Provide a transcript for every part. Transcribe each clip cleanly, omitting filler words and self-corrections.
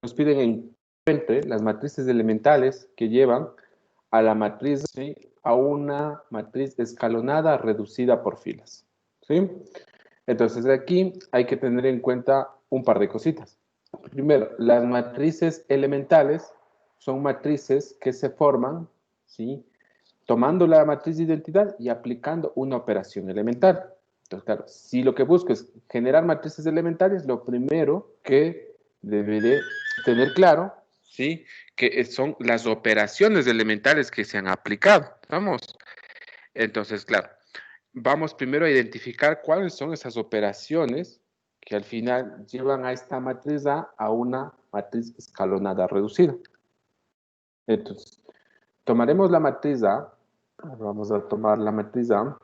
nos piden encuentre las matrices elementales que llevan a la matriz, ¿sí?, a una matriz escalonada reducida por filas, ¿sí? Entonces aquí hay que tener en cuenta un par de cositas. Primero, las matrices elementales son matrices que se forman, ¿sí?, tomando la matriz de identidad y aplicando una operación elemental. Entonces, claro, si lo que busco es generar matrices elementales, lo primero que deberé tener claro, ¿sí?, que son las operaciones elementales que se han aplicado. Vamos. Entonces, claro, vamos primero a identificar cuáles son esas operaciones que al final llevan a esta matriz A a una matriz escalonada reducida. Entonces, tomaremos la matriz A, vamos a tomar la matriz A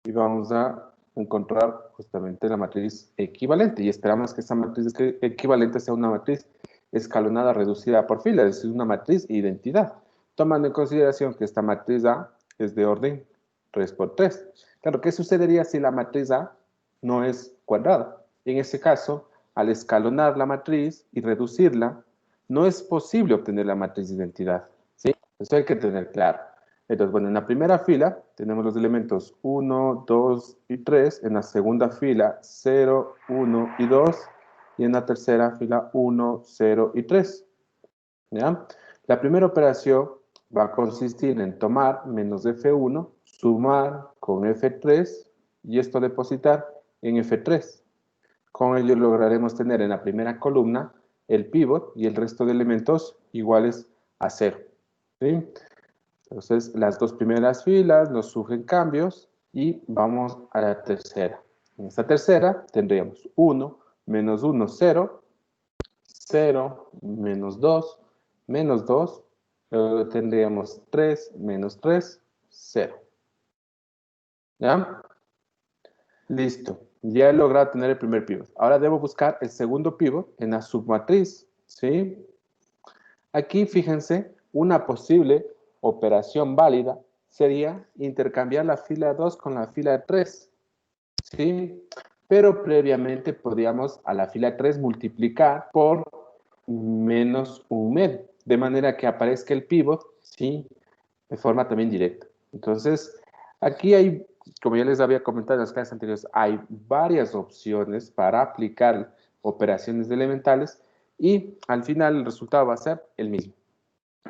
y vamos a encontrar justamente la matriz equivalente y esperamos que esa matriz equivalente sea una matriz escalonada reducida por fila, es decir, una matriz identidad, tomando en consideración que esta matriz A es de orden 3 por 3. Claro, ¿qué sucedería si la matriz A no es cuadrada? En ese caso, al escalonar la matriz y reducirla, no es posible obtener la matriz de identidad, ¿sí? Eso hay que tener claro. Entonces, bueno, en la primera fila tenemos los elementos 1, 2 y 3. En la segunda fila 0, 1 y 2. Y en la tercera fila 1, 0 y 3. ¿Ya? La primera operación va a consistir en tomar menos F1, sumar con F3 y esto depositar en F3. Con ello lograremos tener en la primera columna el pivot y el resto de elementos iguales a 0. ¿Sí? Entonces, las dos primeras filas nos surgen cambios y vamos a la tercera. En esta tercera tendríamos 1, menos 1, 0, 0, menos 2, menos 2, luego tendríamos 3, menos 3, 0. ¿Ya? Listo. Ya he logrado tener el primer pivot. Ahora debo buscar el segundo pivot en la submatriz, ¿sí? Aquí, fíjense, una posible operación válida sería intercambiar la fila 2 con la fila 3, ¿sí? Pero previamente podríamos a la fila 3 multiplicar por menos un medio, de manera que aparezca el pivot, ¿sí?, de forma también directa. Entonces, aquí hay, como ya les había comentado en las clases anteriores, hay varias opciones para aplicar operaciones elementales y al final el resultado va a ser el mismo,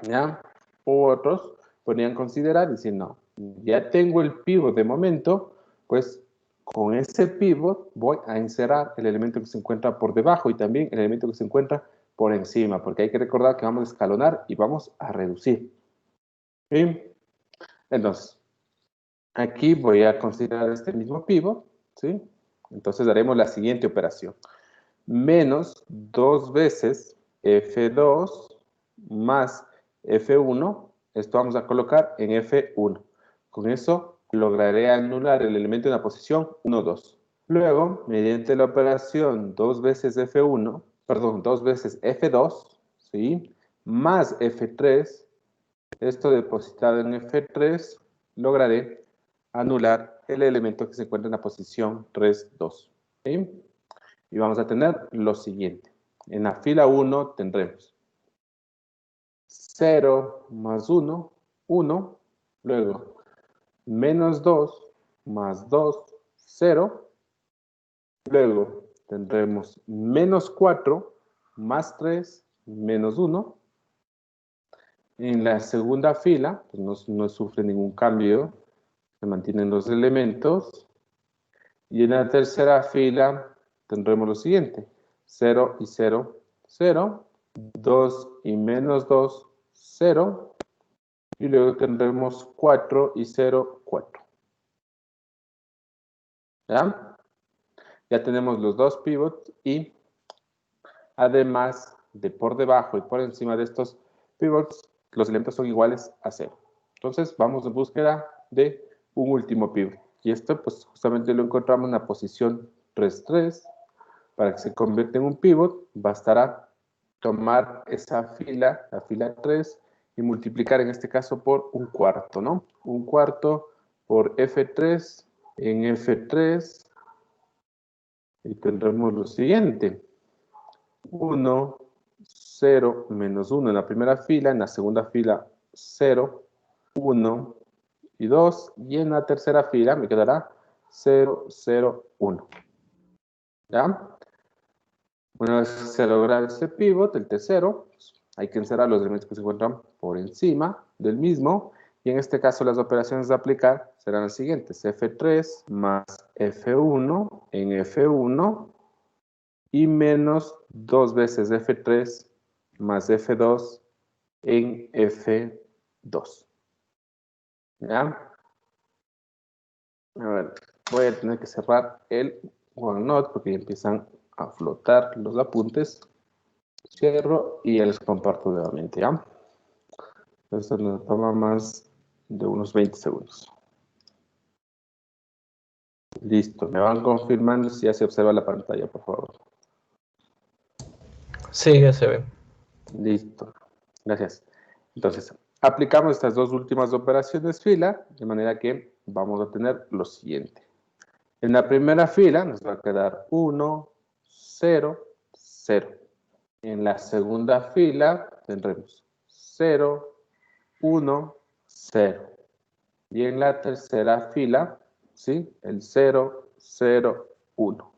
¿ya? O otros podrían considerar, decir, no, ya tengo el pivot de momento, pues con ese pivot voy a encerrar el elemento que se encuentra por debajo y también el elemento que se encuentra por encima, porque hay que recordar que vamos a escalonar y vamos a reducir. ¿Sí? Entonces, aquí voy a considerar este mismo pivot, ¿sí? Entonces haremos la siguiente operación. Menos 2 veces F2 más F1, esto vamos a colocar en F1. Con eso lograré anular el elemento en la posición 1, 2. Luego, mediante la operación 2 veces F1, perdón, 2 veces F2, ¿sí?, más F3, esto depositado en F3, lograré anular el elemento que se encuentra en la posición 3, 2. ¿Sí? Y vamos a tener lo siguiente. En la fila 1 tendremos 0 más 1, 1. Luego, menos 2 más 2, 0. Luego, tendremos menos 4 más 3, menos 1. En la segunda fila, pues no sufre ningún cambio, se mantienen los elementos. Y en la tercera fila tendremos lo siguiente: 0 y 0, 0, 2 y menos 2, 0, y luego tendremos 4 y 0, 4. ¿Ya? Ya tenemos los dos pivots y además de por debajo y por encima de estos pivots, los elementos son iguales a 0. Entonces vamos en búsqueda de un último pivot. Y esto pues justamente lo encontramos en la posición 3, 3. Para que se convierta en un pivot, bastará tomar esa fila, la fila 3, y multiplicar en este caso por un cuarto, ¿no? Un cuarto por F3 en F3, y tendremos lo siguiente: 1 0, menos 1 en la primera fila, en la segunda fila 0, 1 y 2, y en la tercera fila me quedará 0, 0, 1. ¿Ya? Una vez se logra ese pivot, el T0, pues hay que encerrar los elementos que se encuentran por encima del mismo, y en este caso las operaciones de aplicar serán las siguientes: F3 más F1 en F1 y menos 2 veces F3 más F2 en F2. ¿Ya? A ver, voy a tener que cerrar el OneNote porque ya empiezan a flotar los apuntes. Cierro y ya les comparto nuevamente, ¿ya? Esto nos toma más de unos 20 segundos. Listo, me van confirmando si ya se observa la pantalla, por favor. Sí, ya se ve. Listo, gracias. Entonces, aplicamos estas dos últimas operaciones fila, de manera que vamos a tener lo siguiente. En la primera fila nos va a quedar 1, 0, 0. En la segunda fila tendremos 0, 1, 0. Y en la tercera fila, ¿sí? El 0, 0, 1.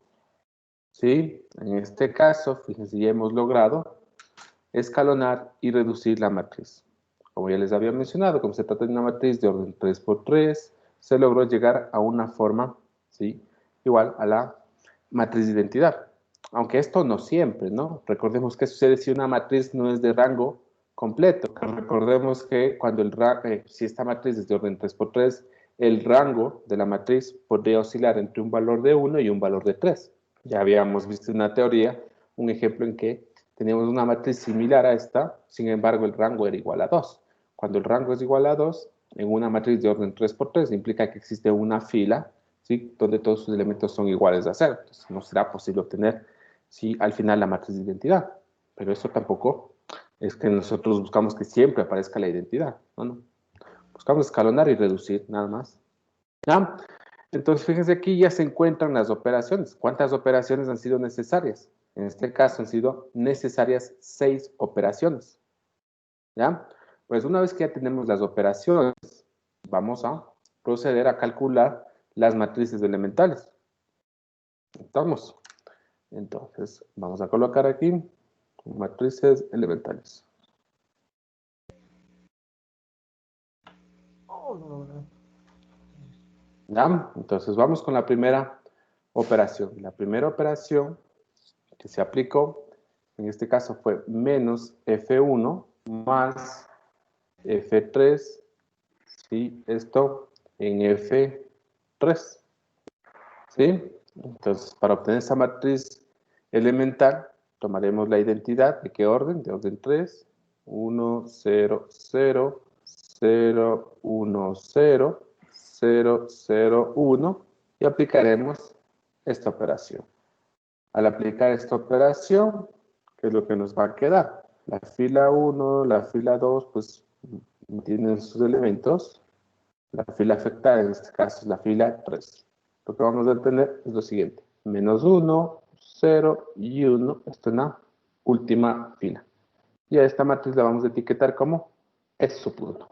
¿Sí? En este caso, fíjense, ya hemos logrado escalonar y reducir la matriz. Como ya les había mencionado, como se trata de una matriz de orden 3×3, se logró llegar a una forma, ¿sí?, igual a la matriz de identidad. Aunque esto no siempre, ¿no? Recordemos que sucede si una matriz no es de rango completo. Recordemos que cuando si esta matriz es de orden 3×3, el rango de la matriz podría oscilar entre un valor de 1 y un valor de 3. Ya habíamos visto en una teoría un ejemplo en que teníamos una matriz similar a esta, sin embargo el rango era igual a 2. Cuando el rango es igual a 2, en una matriz de orden 3×3 implica que existe una fila, ¿sí?, donde todos sus elementos son iguales a 0. Entonces no será posible obtener, ¿sí?, al final la matriz de identidad. Pero eso tampoco es que nosotros buscamos que siempre aparezca la identidad. No. Buscamos escalonar y reducir, nada más. ¿Ya? Entonces, fíjense aquí ya se encuentran las operaciones. ¿Cuántas operaciones han sido necesarias? En este caso han sido necesarias 6 operaciones. ¿Ya? Pues una vez que ya tenemos las operaciones, vamos a proceder a calcular las matrices elementales. ¿Estamos? Entonces, vamos a colocar aquí matrices elementales. ¿Ya? Entonces, vamos con la primera operación. La primera operación que se aplicó, en este caso fue menos F1 más F3, ¿sí? Esto en F3, ¿sí? Entonces, para obtener esa matriz elemental, tomaremos la identidad. ¿De qué orden? De orden 3. 1, 0, 0, 0, 1, 0, 0, 0, 1. Y aplicaremos esta operación. Al aplicar esta operación, ¿qué es lo que nos va a quedar? La fila 1, la fila 2, pues tienen sus elementos. La fila afectada, en este caso, es la fila 3. Lo que vamos a tener es lo siguiente: menos 1, 0 y 1. Esto es la última fila. Y a esta matriz la vamos a etiquetar como S1.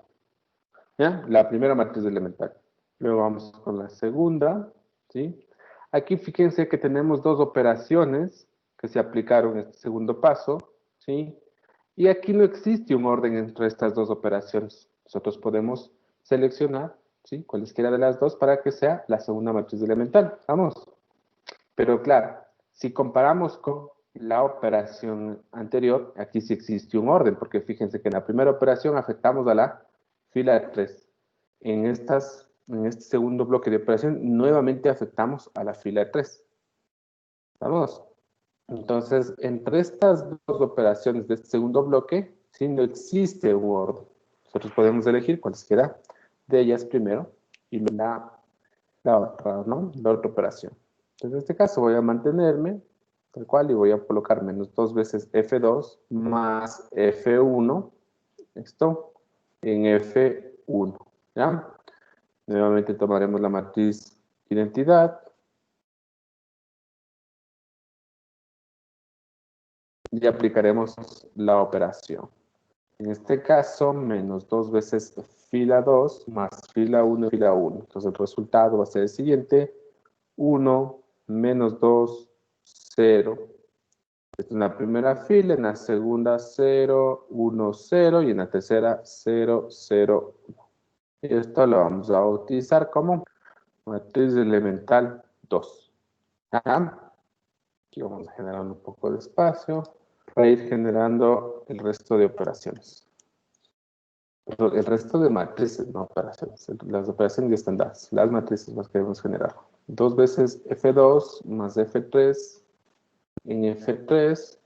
¿Ya? La primera matriz elemental. Luego vamos con la segunda, ¿sí? Aquí fíjense que tenemos dos operaciones que se aplicaron en este segundo paso, ¿sí? Y aquí no existe un orden entre estas dos operaciones. Nosotros podemos seleccionar, ¿sí?, cualesquiera de las dos para que sea la segunda matriz elemental. ¿Vamos? Pero claro, si comparamos con la operación anterior, aquí sí existe un orden, porque fíjense que en la primera operación afectamos a la fila de 3. En este segundo bloque de operación, nuevamente afectamos a la fila de 3. ¿Vamos? Entonces, entre estas dos operaciones de este segundo bloque, sí, no existe un orden. Nosotros podemos elegir cualesquiera de ellas primero y la otra, ¿no?, la otra operación. Entonces, en este caso voy a mantenerme tal cual y voy a colocar menos 2 veces F2 más F1, esto, en F1, ¿ya? Nuevamente tomaremos la matriz identidad. y aplicaremos la operación. En este caso, menos 2 veces fila 2 más fila 1 y fila 1. Entonces el resultado va a ser el siguiente: 1, menos 2, 0. Esta es la primera fila, en la segunda 0, 1, 0 y en la tercera 0, 0, 1. Y esto lo vamos a utilizar como matriz elemental 2. ¿Ya? Aquí vamos a generar un poco de espacio para ir generando el resto de operaciones. El resto de matrices, no operaciones. Las operaciones ya están dadas. Las matrices las queremos generar. 2 veces F2 más F3 en F3.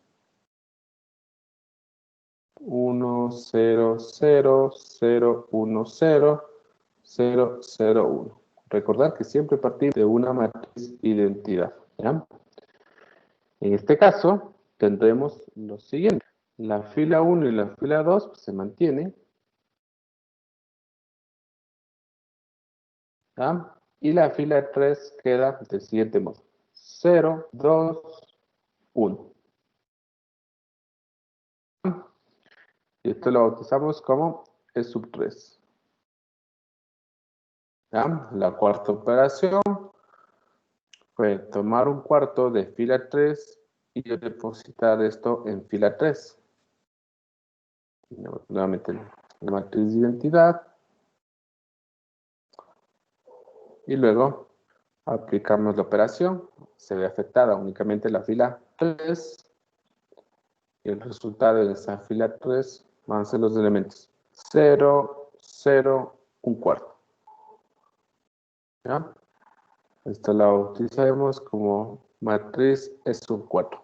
1, 0, 0, 0, 1, 0, 0, 0, 1. Recordar que siempre partimos de una matriz identidad. ¿Ya? En este caso, tendremos lo siguiente. La fila 1 y la fila 2 pues, se mantienen. ¿Ya? Y la fila 3 queda del siguiente modo. 0, 2, 1. Y esto lo bautizamos como E sub 3. ¿Ya? La cuarta operación fue tomar un cuarto de fila 3 y depositar esto en fila 3. Nuevamente la matriz de identidad. Y luego aplicamos la operación. Se ve afectada únicamente la fila 3. Y el resultado de esa fila 3 van a ser los elementos 0, 0, un cuarto. ¿Ya? Esta la utilizaremos como matriz E sub 4.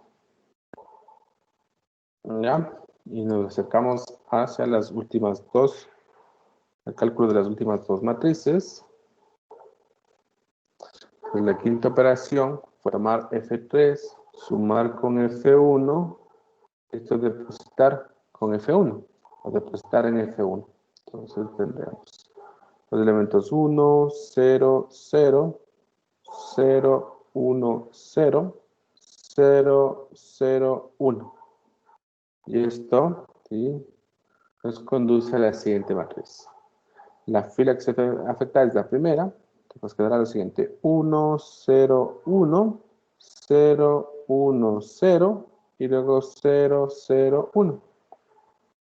¿Ya? Y nos acercamos hacia las últimas dos, el cálculo de las últimas dos matrices. Pues la quinta operación fue tomar F3, sumar con F1, esto es depositar con F1, o depositar en F1. Entonces tendremos los elementos 1, 0, 0, 0, 1, 0, 0, 0, 1. Y esto, ¿sí?, nos conduce a la siguiente matriz. La fila que se afecta es la primera. Nos quedará lo siguiente: 1, 0, 1, 0, 1, 0 y luego 0, 0, 1.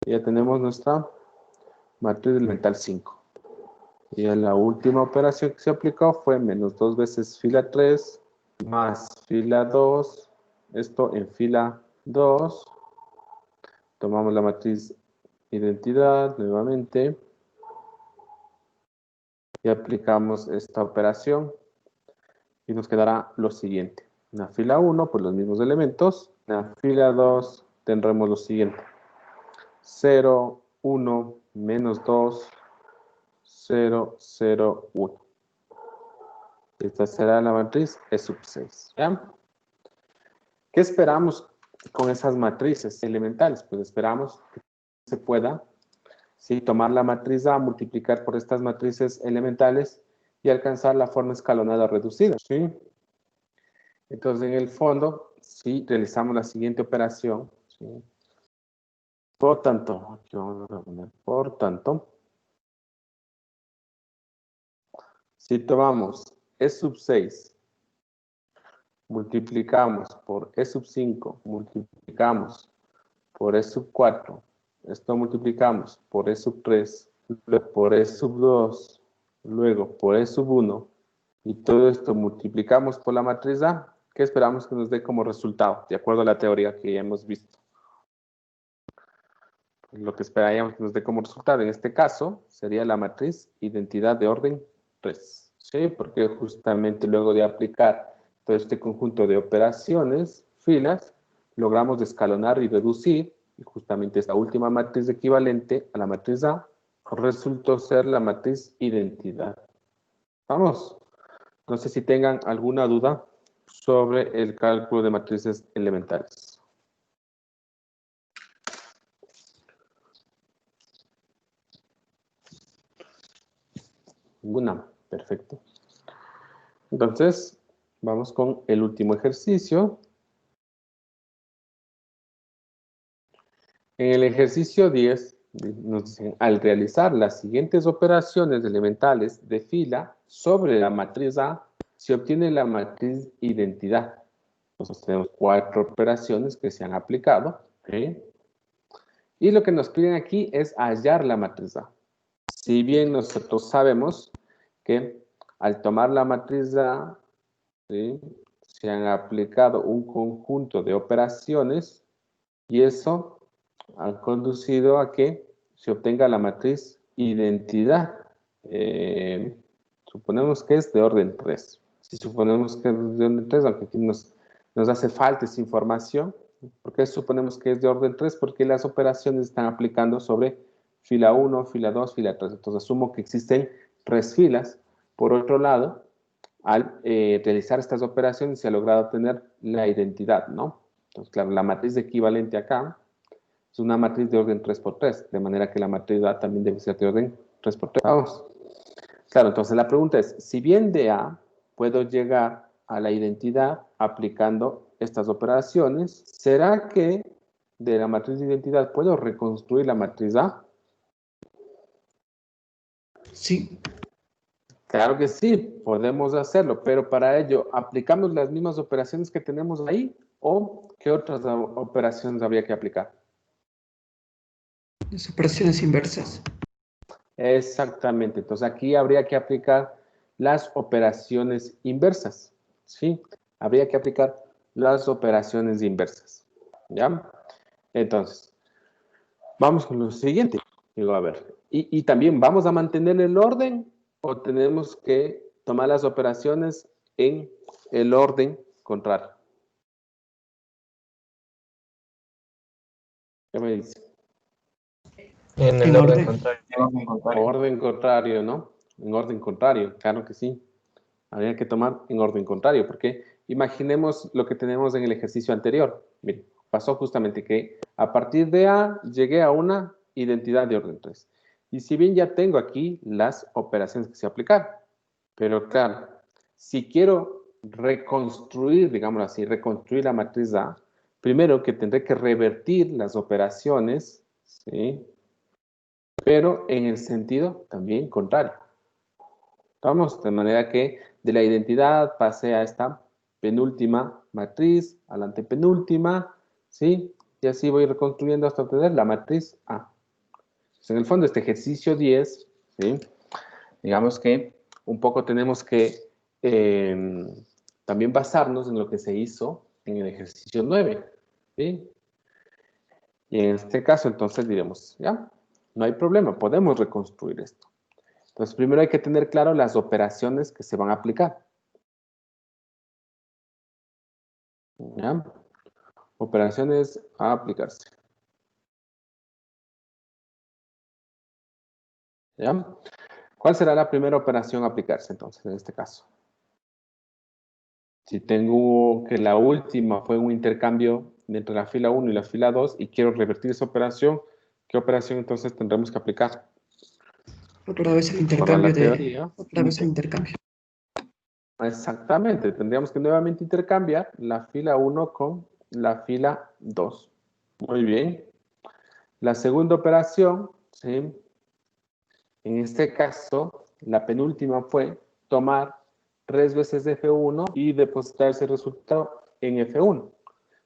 Y ya tenemos nuestra matriz elemental 5. Y la última operación que se aplicó fue menos 2 veces fila 3 más fila 2. Esto en fila 2. Tomamos la matriz identidad nuevamente y aplicamos esta operación y nos quedará lo siguiente. En la fila 1, pues los mismos elementos. En la fila 2 tendremos lo siguiente: 0, 1, menos 2, 0, 0, 1. Esta será la matriz E sub 6. ¿Ya? ¿Qué esperamos con esas matrices elementales? Pues esperamos que se pueda, ¿sí?, tomar la matriz A, multiplicar por estas matrices elementales y alcanzar la forma escalonada reducida. ¿Sí? Entonces, en el fondo, si realizamos la siguiente operación, ¿sí?, por tanto, aquí vamos a poner por tanto, si tomamos E sub 6, multiplicamos por E sub 5, multiplicamos por E sub 4, esto multiplicamos por E sub 3, luego por E sub 2, luego por E sub 1, y todo esto multiplicamos por la matriz A, ¿qué esperamos que nos dé como resultado? De acuerdo a la teoría que ya hemos visto. Lo que esperaríamos que nos dé como resultado en este caso sería la matriz identidad de orden 3. ¿Sí? Porque justamente luego de aplicar todo este conjunto de operaciones, filas, logramos escalonar y reducir, y justamente esta última matriz equivalente a la matriz A resultó ser la matriz identidad. Vamos. No sé si tengan alguna duda sobre el cálculo de matrices elementales. Ninguna. Perfecto. Entonces, vamos con el último ejercicio. En el ejercicio 10 nos dicen, al realizar las siguientes operaciones elementales de fila sobre la matriz A, se obtiene la matriz identidad. Entonces tenemos 4 operaciones que se han aplicado. ¿Okay? Y lo que nos piden aquí es hallar la matriz A. Si bien nosotros sabemos que al tomar la matriz A, ¿sí?, se han aplicado un conjunto de operaciones y eso ha conducido a que se obtenga la matriz identidad. Suponemos que es de orden 3. Si suponemos que es de orden 3, aunque aquí nos hace falta esa información, ¿por qué suponemos que es de orden 3? Porque las operaciones están aplicando sobre fila 1, fila 2, fila 3. Entonces asumo que existen 3 filas. Por otro lado, al realizar estas operaciones se ha logrado obtener la identidad, ¿no? Entonces, claro, la matriz equivalente acá es una matriz de orden 3 por 3, de manera que la matriz A también debe ser de orden 3 por 3. Vamos. Claro, entonces la pregunta es, si bien de A puedo llegar a la identidad aplicando estas operaciones, ¿será que de la matriz de identidad puedo reconstruir la matriz A? Sí. Claro que sí, podemos hacerlo, pero para ello, ¿aplicamos las mismas operaciones que tenemos ahí o qué otras operaciones habría que aplicar? Las operaciones inversas. Exactamente, entonces aquí habría que aplicar las operaciones inversas, ¿sí? Habría que aplicar las operaciones inversas, ¿ya? Entonces, vamos con lo siguiente. Digo, a ver, y también vamos a mantener el orden o tenemos que tomar las operaciones en el orden contrario. ¿Qué me dice? En el orden contrario. Orden contrario, ¿no? En orden contrario, claro que sí. Habría que tomar en orden contrario, porque imaginemos lo que tenemos en el ejercicio anterior. Miren, pasó justamente que a partir de A llegué a una identidad de orden 3. Y si bien ya tengo aquí las operaciones que se aplicar, pero claro, si quiero reconstruir, digámoslo así, reconstruir la matriz A, primero que tendré que revertir las operaciones, ¿sí?, pero en el sentido también contrario. Vamos, de manera que de la identidad pase a esta penúltima matriz, a la antepenúltima, ¿sí? Y así voy reconstruyendo hasta obtener la matriz A. Entonces, en el fondo, este ejercicio 10, ¿sí?, digamos que un poco tenemos que también basarnos en lo que se hizo en el ejercicio 9, ¿sí? Y en este caso, entonces, diremos, ya, no hay problema, podemos reconstruir esto. Entonces, primero hay que tener claro las operaciones que se van a aplicar. ¿Ya? Operaciones a aplicarse. ¿Ya? ¿Cuál será la primera operación a aplicarse entonces en este caso? Si tengo que la última fue un intercambio entre la fila 1 y la fila 2 y quiero revertir esa operación, ¿qué operación entonces tendremos que aplicar? Otra vez el Para la intercambio teoría. Otra vez el intercambio. Exactamente, tendríamos que nuevamente intercambiar la fila 1 con la fila 2. Muy bien. La segunda operación, ¿sí?, en este caso, la penúltima fue tomar 3 veces F1 y depositar ese resultado en F1.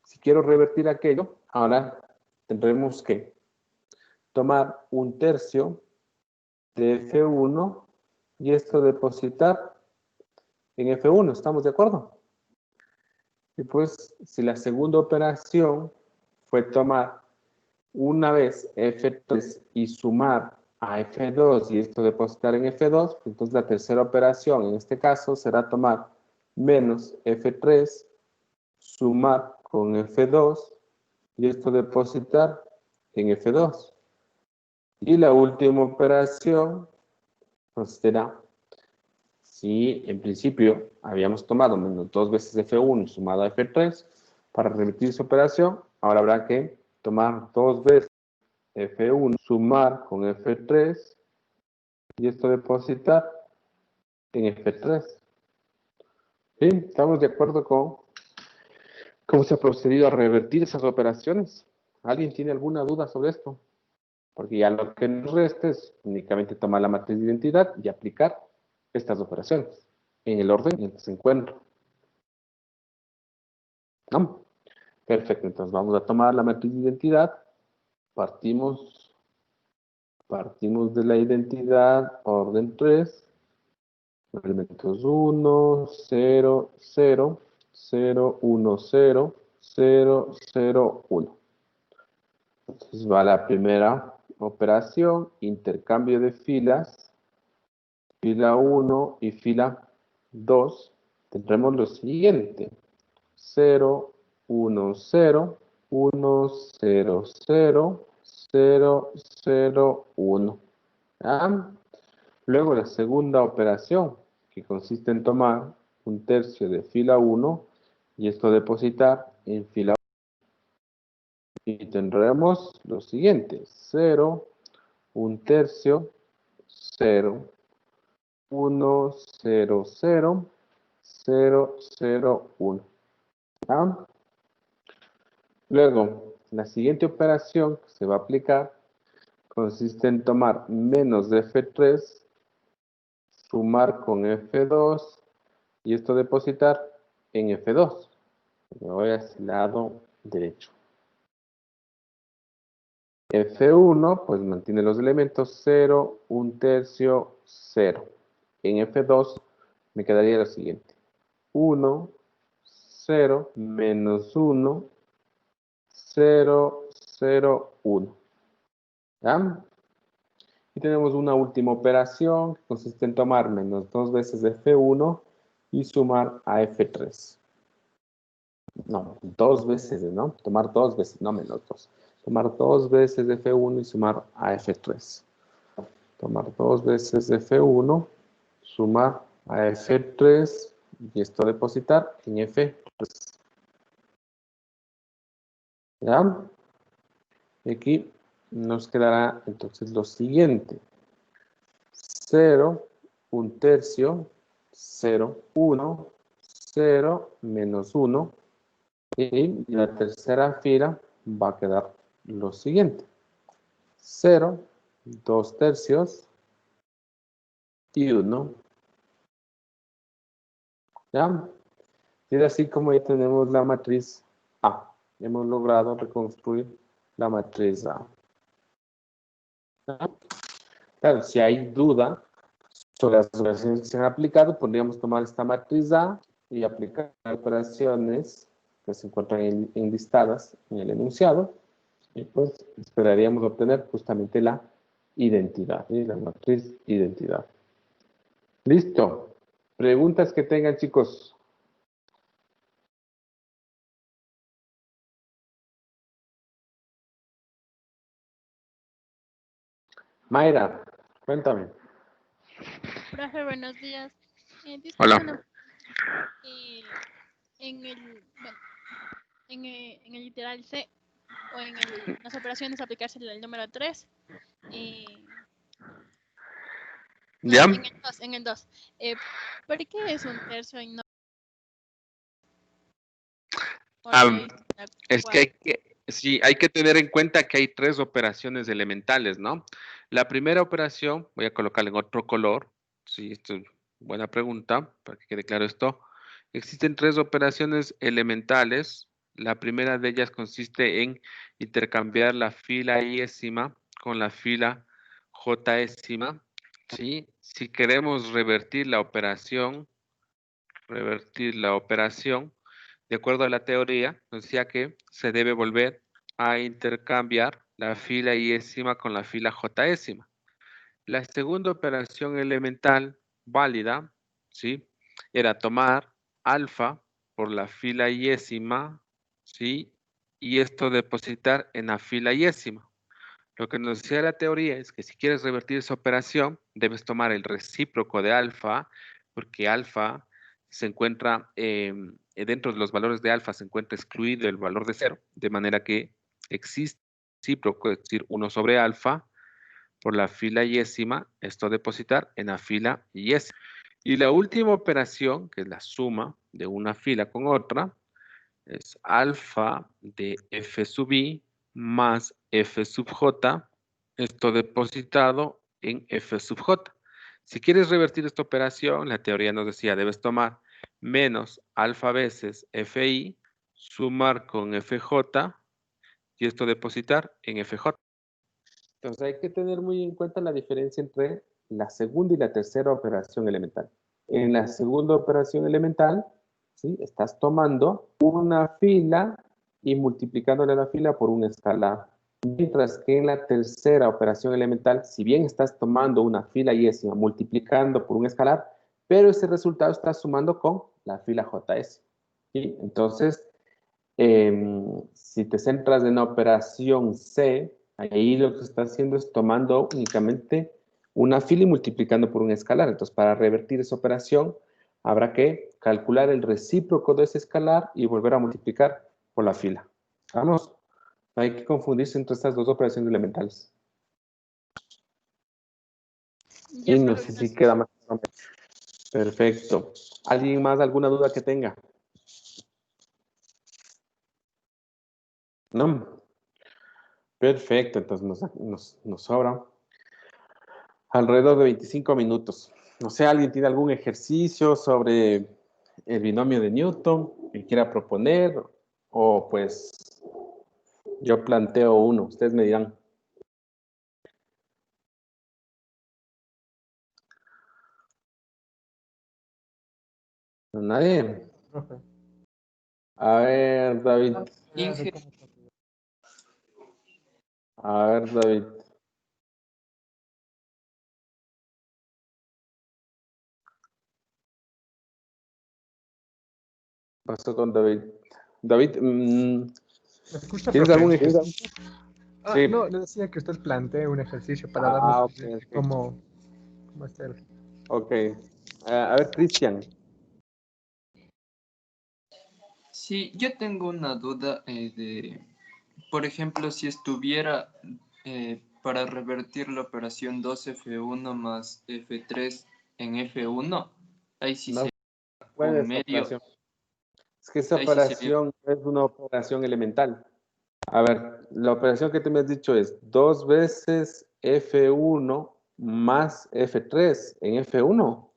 Si quiero revertir aquello, ahora tendremos que tomar 1/3 de F1 y esto depositar en F1. ¿Estamos de acuerdo? Y pues, si la segunda operación fue tomar una vez F3 y sumar a F2 y esto depositar en F2, entonces la tercera operación en este caso será tomar menos F3, sumar con F2 y esto depositar en F2. Y la última operación pues será, si en principio habíamos tomado menos 2 veces F1 sumado a F3, para repetir esa operación, ahora habrá que tomar 2 veces F1 sumar con F3 y esto depositar en F3. ¿Sí? ¿Estamos de acuerdo con cómo se ha procedido a revertir esas operaciones? ¿Alguien tiene alguna duda sobre esto? Porque ya lo que nos resta es únicamente tomar la matriz de identidad y aplicar estas operaciones en el orden en el que se encuentra. ¿No? Perfecto, entonces vamos a tomar la matriz de identidad. Partimos de la identidad orden 3, elementos 1, 0, 0, 0, 1, 0, 0, 0, 1. Entonces va la primera operación, intercambio de filas, fila 1 y fila 2. Tendremos lo siguiente: 0, 1, 0, 1, 0, 0, 0, 0, 1. ¿Ah? Luego la segunda operación, que consiste en tomar un tercio de fila 1 y esto depositar en fila 1. Y tendremos lo siguiente: 0, un tercio, 0, 1, 0, 0, 0, 0, 1. ¿Ah? Luego, la siguiente operación que se va a aplicar consiste en tomar menos de F3, sumar con F2 y esto depositar en F2. Me voy hacia el lado derecho. F1 pues mantiene los elementos 0, un tercio, 0. En F2 me quedaría lo siguiente: 1, 0, menos 1, 0, 0, 1. ¿Ya? Y tenemos una última operación que consiste en tomar menos 2 veces de F1 y sumar a F3. No, 2 veces, ¿no? Tomar 2 veces, no menos 2. Tomar 2 veces de F1 y sumar a F3. Tomar 2 veces de F1, sumar a F3 y esto depositar en F3. ¿Ya? Y aquí nos quedará entonces lo siguiente: 0, un tercio, 0, 1, 0, menos 1. Y la tercera fila va a quedar lo siguiente: 0, 2 tercios y 1. ¿Ya? Y es así como ya tenemos la matriz A. Hemos logrado reconstruir la matriz A. ¿Ya? Claro, si hay duda sobre las operaciones que se han aplicado, podríamos tomar esta matriz A y aplicar operaciones que se encuentran enlistadas en el enunciado, y pues esperaríamos obtener justamente la identidad, ¿sí? La matriz identidad. Listo. Preguntas que tengan, chicos. Mayra, cuéntame. Profe, buenos días. Hola. Disculpen, en el, bueno, en el literal C o en las operaciones aplicarse el número 3. No, ¿Ya? en el 2. ¿Por qué es un tercio y no? Ah, Porque es que sí, hay que tener en cuenta que hay 3 operaciones elementales, ¿no? La primera operación, voy a colocarla en otro color. Sí, esto es buena pregunta, para que quede claro esto. Existen 3 operaciones elementales. La primera de ellas consiste en intercambiar la fila iésima con la fila jésima. ¿Sí? Si queremos revertir la operación, de acuerdo a la teoría, nos decía que se debe volver a intercambiar la fila iésima con la fila jésima. La segunda operación elemental válida, ¿sí? Era tomar alfa por la fila iésima, ¿sí? Y esto depositar en la fila iésima. Lo que nos decía la teoría es que si quieres revertir esa operación, debes tomar el recíproco de alfa, porque alfa se encuentra, dentro de los valores de alfa se encuentra excluido el valor de 0, de manera que existe recíproco, es decir, 1 sobre alfa, por la fila iésima, esto depositar en la fila iésima. Y la última operación, que es la suma de una fila con otra, es alfa de f sub i más f sub j, esto depositado en f sub j. Si quieres revertir esta operación, la teoría nos decía, debes tomar menos alfa veces fi, sumar con fj, y esto depositar en fj. Entonces hay que tener muy en cuenta la diferencia entre la segunda y la tercera operación elemental. En la segunda operación elemental, ¿sí?, estás tomando una fila y multiplicándole la fila por un escalar. Mientras que en la tercera operación elemental, si bien estás tomando una fila yésima multiplicando por un escalar, pero ese resultado está sumando con la fila js. ¿Sí? Entonces, si te centras en la operación C, ahí lo que está haciendo es tomando únicamente una fila y multiplicando por un escalar. Entonces, para revertir esa operación, habrá que calcular el recíproco de ese escalar y volver a multiplicar por la fila. Vamos, no hay que confundirse entre estas dos operaciones elementales. Ya, Y no profe, sé si gracias. queda más. Perfecto. ¿Alguien más alguna duda que tenga? ¿No? Perfecto, entonces nos sobra alrededor de 25 minutos. No sé, ¿alguien tiene algún ejercicio sobre el binomio de Newton que quiera proponer? O pues yo planteo uno, ustedes me dirán. ¿Nadie? Profe. A ver, David. Inge. A ver, David. Pasó con David. David, ¿Me escucha, ¿tienes profe? algún ejercicio? Sí. No, le decía que usted plantee un ejercicio para darnos Ok, idea de ok. cómo hacer. Ok. A ver, Cristian. Sí, yo tengo una duda por ejemplo, si estuviera para revertir la operación 2F1 más F3 en F1, ahí sí No sería puede un esa medio, operación. Es que esa ahí sí sería, operación es una operación elemental. A ver, la operación que tú me has dicho es 2 veces F1 más F3 en F1.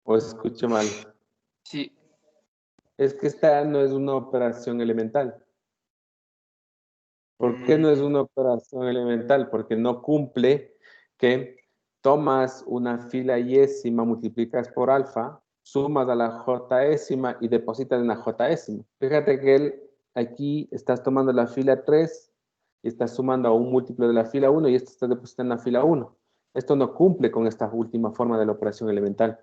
¿O escuché mal? sí, Es que esta no es una operación elemental. ¿Por qué no es mm, una operación elemental? Porque no cumple que tomas una fila yésima, multiplicas por alfa, sumas a la jésima y depositas en la jésima. Fíjate que él aquí estás tomando la fila 3 y estás sumando a un múltiplo de la fila 1 y esto está depositando en la fila 1. Esto no cumple con esta última forma de la operación elemental.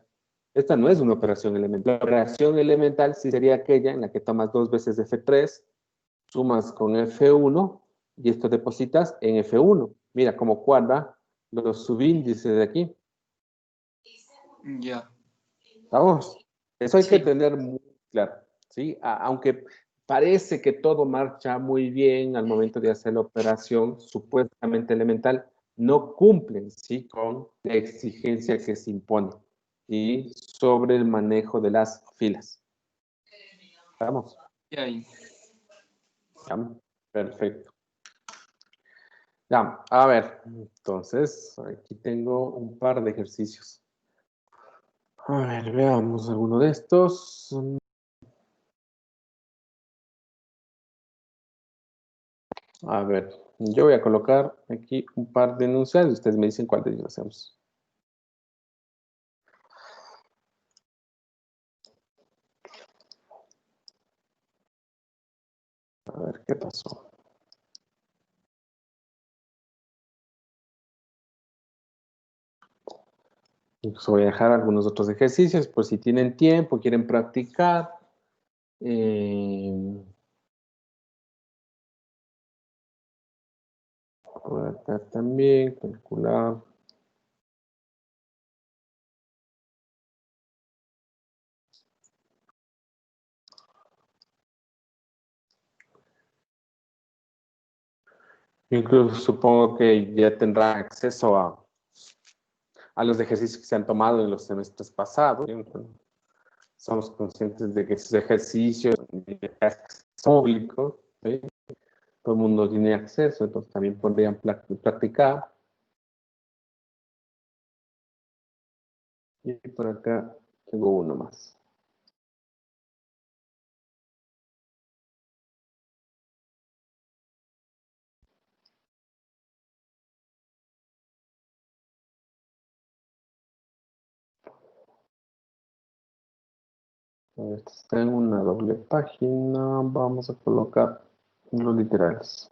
Esta no es una operación elemental. La operación elemental sí sería aquella en la que tomas 2 veces F3, sumas con F1 y esto depositas en F1. Mira cómo cuadra los subíndices de aquí. ya, ¿Vamos? Eso hay que sí, tener muy claro, ¿sí? Aunque parece que todo marcha muy bien al momento de hacer la operación supuestamente elemental, no cumplen, ¿sí?, con la exigencia que se impone y sobre el manejo de las filas. ¿Vamos? ya, ¿Ya? Perfecto. Ya, a ver, entonces, aquí tengo un par de ejercicios. A ver, veamos alguno de estos. A ver, yo voy a colocar aquí un par de enunciados y ustedes me dicen cuál de ellos hacemos. A ver, ¿qué pasó? Incluso voy a dejar algunos otros ejercicios por si tienen tiempo, quieren practicar. Por acá también, calcular. Incluso supongo que ya tendrán acceso a los ejercicios que se han tomado en los semestres pasados. Somos conscientes de que esos ejercicios son públicos, ¿sí? todo el mundo tiene acceso, entonces también podrían practicar. Y por acá tengo uno más. Está en una doble página. Vamos a colocar los literales.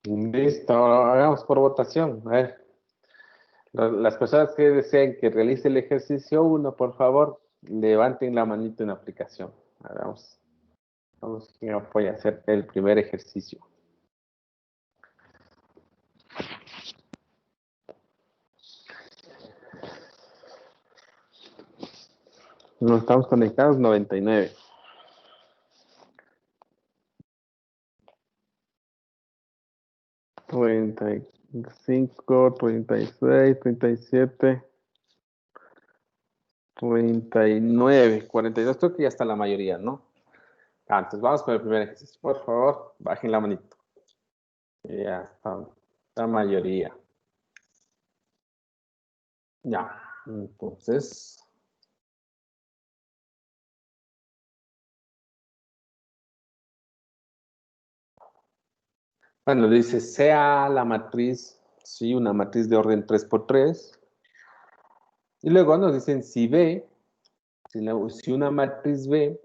Listo, hagamos por votación. A ver, las personas que deseen que realice el ejercicio 1, por favor, levanten la manito en la aplicación. Vamos, vamos, quién apoya a hacer el primer ejercicio. Nos estamos conectados 99. Treinta y 36, 37, 39, 42. Creo que ya está la mayoría, ¿no? Entonces vamos con el primer ejercicio. Por favor, bajen la manito. Ya está la mayoría. Ya, entonces. Bueno, dice, sea la matriz, sí, una matriz de orden 3×3. Y luego nos dicen si B, si una matriz B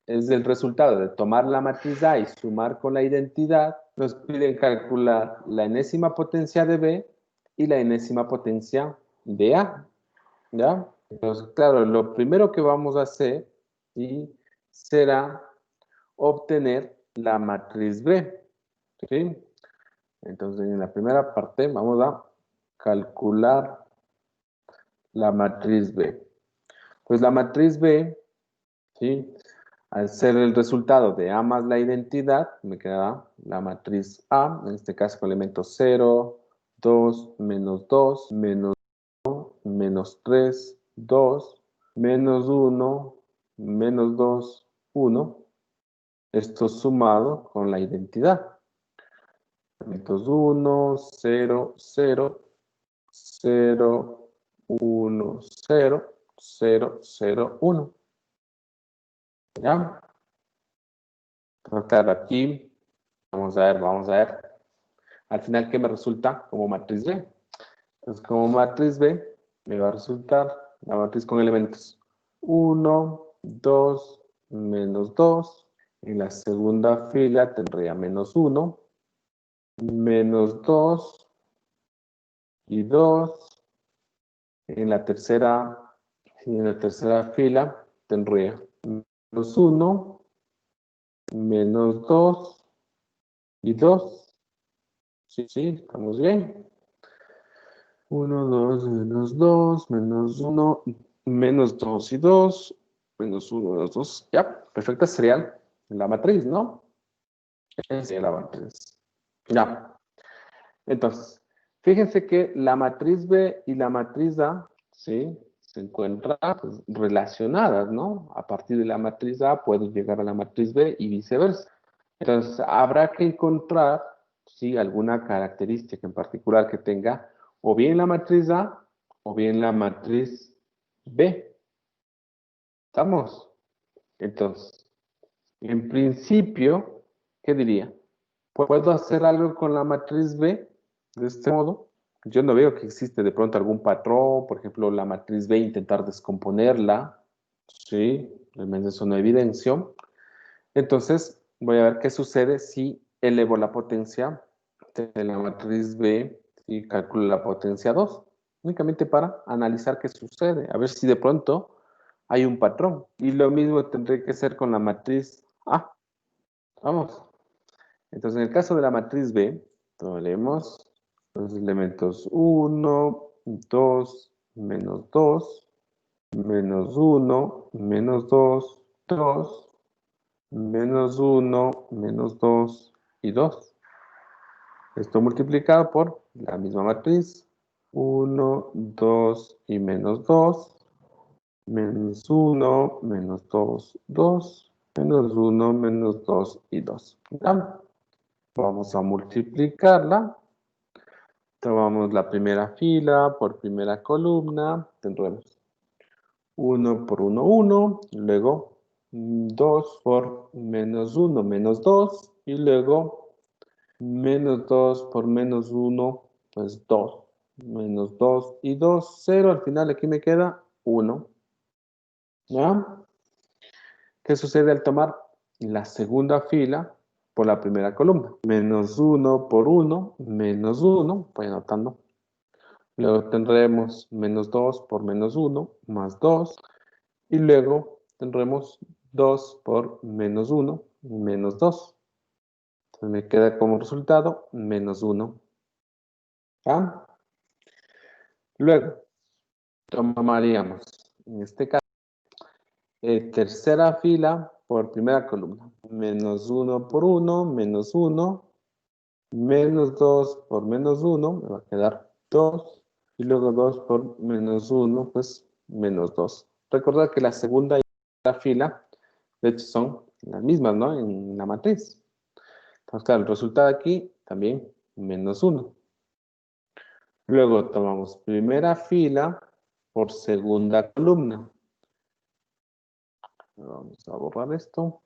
es el resultado de tomar la matriz A y sumar con la identidad, nos piden calcular la enésima potencia de B y la enésima potencia de A. ¿Ya? Entonces, claro, lo primero que vamos a hacer, ¿sí?, será obtener la matriz B. ¿Sí? Entonces, en la primera parte vamos a calcular la matriz B. Pues la matriz B, ¿sí?, al ser el resultado de A más la identidad, me queda la matriz A, en este caso con elementos 0, 2, menos 2, menos 1, menos 3, 2, menos 1, menos 2, 1. Esto sumado con la identidad. Elementos 1, 0, 0, 0, 1, 0, 0, 0, 1. ¿Ya? Entonces, claro, aquí vamos a ver. Al final, ¿qué me resulta como matriz B? Entonces, como matriz B, me va a resultar la matriz con elementos 1, 2, menos 2. En la segunda fila tendría menos 1, menos 2 y 2. En la tercera fila tendría menos 1, menos 2 y 2. Sí, estamos bien. 1, 2, menos 2, menos 1, menos 2 y 2, menos 1, menos 2. Ya, perfecta sería la matriz, ¿no? Esa sería la matriz. Ya. Entonces, fíjense que la matriz B y la matriz A, ¿sí?, se encuentran, pues, relacionadas, ¿no? A partir de la matriz A puedo llegar a la matriz B y viceversa. Entonces, habrá que encontrar, ¿sí?, alguna característica en particular que tenga o bien la matriz A o bien la matriz B. ¿Estamos? Entonces, en principio, ¿qué diría? ¿Puedo hacer algo con la matriz B de este modo? Yo no veo que existe de pronto algún patrón, por ejemplo, la matriz B, intentar descomponerla. Sí, realmente eso no evidencio. Entonces, voy a ver qué sucede si elevo la potencia de la matriz B y calculo la potencia 2. Únicamente para analizar qué sucede, a ver si de pronto hay un patrón. Y lo mismo tendré que hacer con la matriz A. Vamos. Entonces, en el caso de la matriz B, tenemos los elementos 1, 2, menos 2, menos 1, menos 2, 2, menos 1, menos 2 y 2. Esto multiplicado por la misma matriz. 1, 2 y menos 2. Menos 1, menos 2, 2. Menos 1, menos 2 y 2. ¿Ya? Vamos a multiplicarla. Tomamos la primera fila por primera columna. Tendremos 1 por 1, 1. Luego 2 por menos 1, menos 2. Y luego menos 2 por menos 1, pues 2. Menos 2 y 2, 0. Al final aquí me queda 1. ¿Ya? ¿Qué sucede al tomar la segunda fila por la primera columna? Menos 1 por 1, menos 1. Voy anotando. Luego tendremos menos 2 por menos 1, más 2. Y luego tendremos 2 por menos 1, menos 2. Entonces me queda como resultado menos 1. ¿Ya? Luego tomaríamos, en este caso, tercera fila por primera columna. Menos 1 por 1, menos 1. Menos 2 por menos 1, me va a quedar 2. Y luego 2 por menos 1, pues menos 2. Recordad que la segunda y la fila, de hecho, son las mismas, ¿no? En la matriz. Entonces, claro, el resultado aquí también menos 1. Luego tomamos primera fila por segunda columna. Vamos a borrar esto.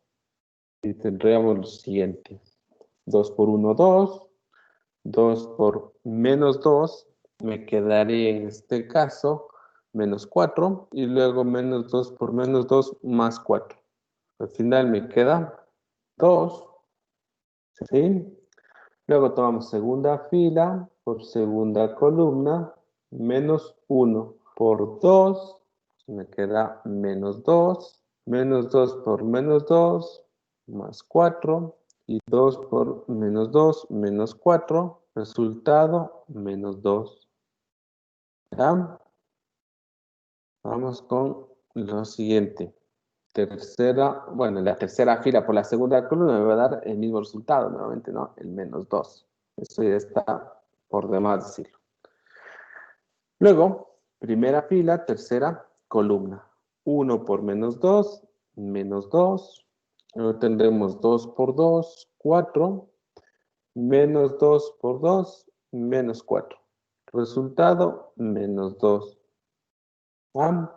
Y tendríamos lo siguiente. 2 por 1, 2. 2 por menos 2, me quedaría en este caso menos 4. Y luego menos 2 por menos 2, más 4. Al final me queda 2. ¿Sí? Luego tomamos segunda fila por segunda columna, menos 1 por 2, me queda menos 2, menos 2 por menos 2, más 4, y 2 por menos 2, menos 4, resultado, menos 2. ¿Ya? Vamos con lo siguiente. Tercera, bueno, la tercera fila por la segunda columna me va a dar el mismo resultado, nuevamente, ¿no? El menos 2. Eso ya está por demás decirlo. Luego, primera fila, tercera columna. 1 por menos 2, menos 2. Luego tendremos 2 por 2, 4. Menos 2 por 2, menos 4. Resultado, menos 2. ¿Ah?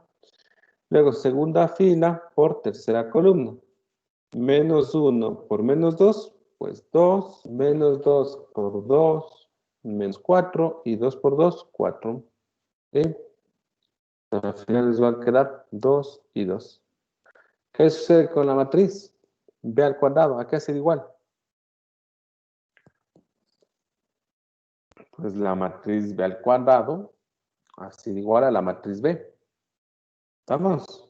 Luego, segunda fila por tercera columna. Menos 1 por menos 2, pues 2. Menos 2 por 2, menos 4. Y 2 por 2, 4. ¿Sí? Al final les va a quedar 2 y 2. ¿Qué sucede con la matriz? B al cuadrado, ¿a qué hace igual? Pues la matriz B al cuadrado hace igual a la matriz B. ¿Estamos?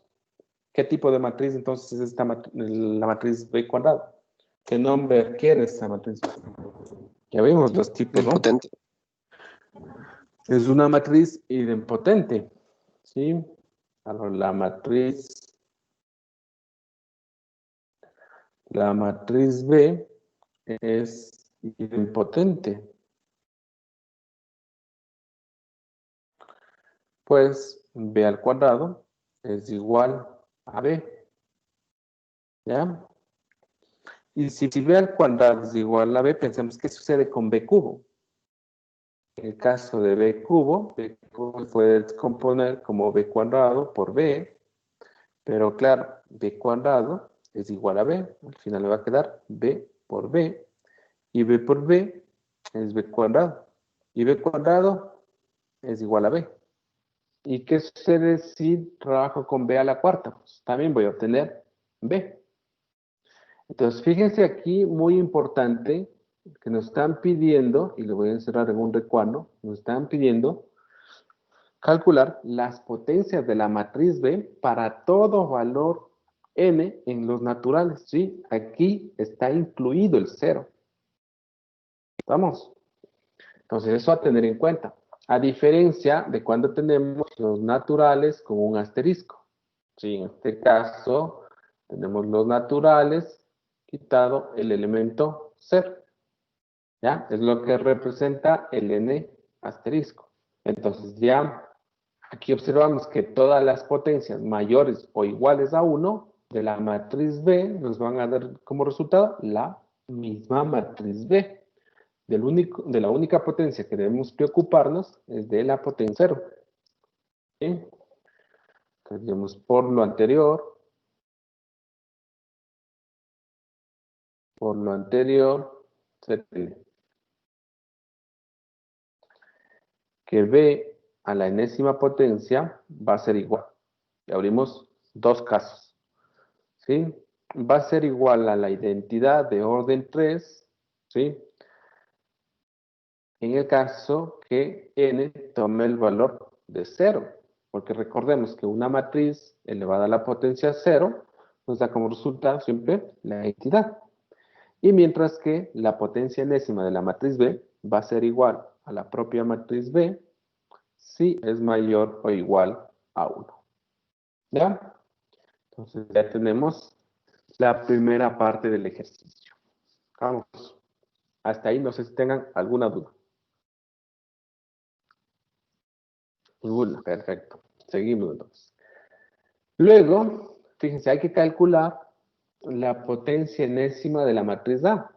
¿Qué tipo de matriz entonces es la matriz B cuadrado? ¿Qué nombre adquiere esta matriz? Ya vimos los tipos, ¿no? Potente. Es una matriz idempotente, ¿sí? Ahora, la matriz B es idempotente. Pues B al cuadrado es igual a B. ¿Ya? Y si B al cuadrado es igual a B, pensemos qué sucede con B cubo. En el caso de B cubo se puede descomponer como B cuadrado por B, pero claro, B cuadrado es igual a B. Al final le va a quedar B por B, y B por B es B cuadrado. Y B cuadrado es igual a B. ¿Y qué sucede si trabajo con B a la cuarta? Pues también voy a obtener B. Entonces, fíjense aquí, muy importante, que nos están pidiendo, y lo voy a encerrar en un recuadro, nos están pidiendo calcular las potencias de la matriz B para todo valor n en los naturales, ¿sí? Aquí está incluido el 0. ¿Estamos? Entonces, eso a tener en cuenta. A diferencia de cuando tenemos los naturales con un asterisco. Sí, en este caso, tenemos los naturales quitado el elemento 0. ¿Ya? Es lo que representa el n asterisco. Entonces ya aquí observamos que todas las potencias mayores o iguales a 1 de la matriz B nos van a dar como resultado la misma matriz B. De la única potencia que debemos preocuparnos es de la potencia 0. ¿Sí? Entonces, digamos, por lo anterior, se tiene que B a la enésima potencia va a ser igual. Y abrimos dos casos. ¿Sí? Va a ser igual a la identidad de orden 3, ¿sí? En el caso que n tome el valor de 0, porque recordemos que una matriz elevada a la potencia 0 nos da como resultado siempre la entidad. Y mientras que la potencia enésima de la matriz B va a ser igual a la propia matriz B si es mayor o igual a 1. ¿Ya? Entonces ya tenemos la primera parte del ejercicio. Vamos. Hasta ahí no sé si tengan alguna duda. Ninguna, perfecto. Seguimos entonces. Luego, fíjense, hay que calcular la potencia enésima de la matriz A.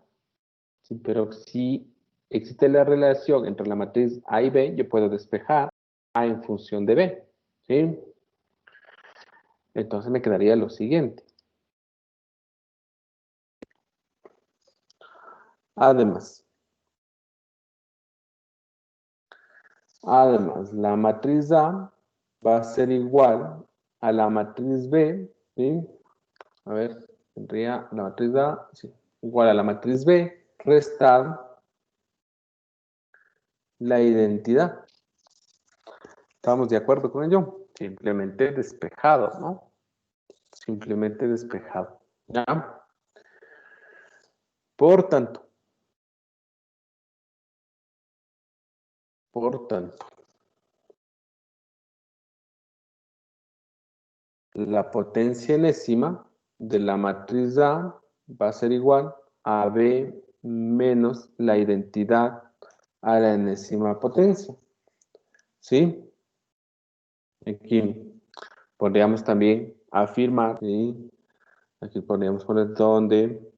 Sí, pero si existe la relación entre la matriz A y B, yo puedo despejar A en función de B. ¿Sí? Entonces me quedaría lo siguiente. Además, la matriz A va a ser igual a la matriz B, ¿sí? A ver, tendría la matriz A, sí, igual a la matriz B, restar la identidad. ¿Estamos de acuerdo con ello? Simplemente despejado, ¿no? Simplemente despejado. ¿Ya? Por tanto, la potencia enésima de la matriz A va a ser igual a B menos la identidad a la enésima potencia. ¿Sí? Aquí podríamos también afirmar, ¿sí? Aquí podríamos poner donde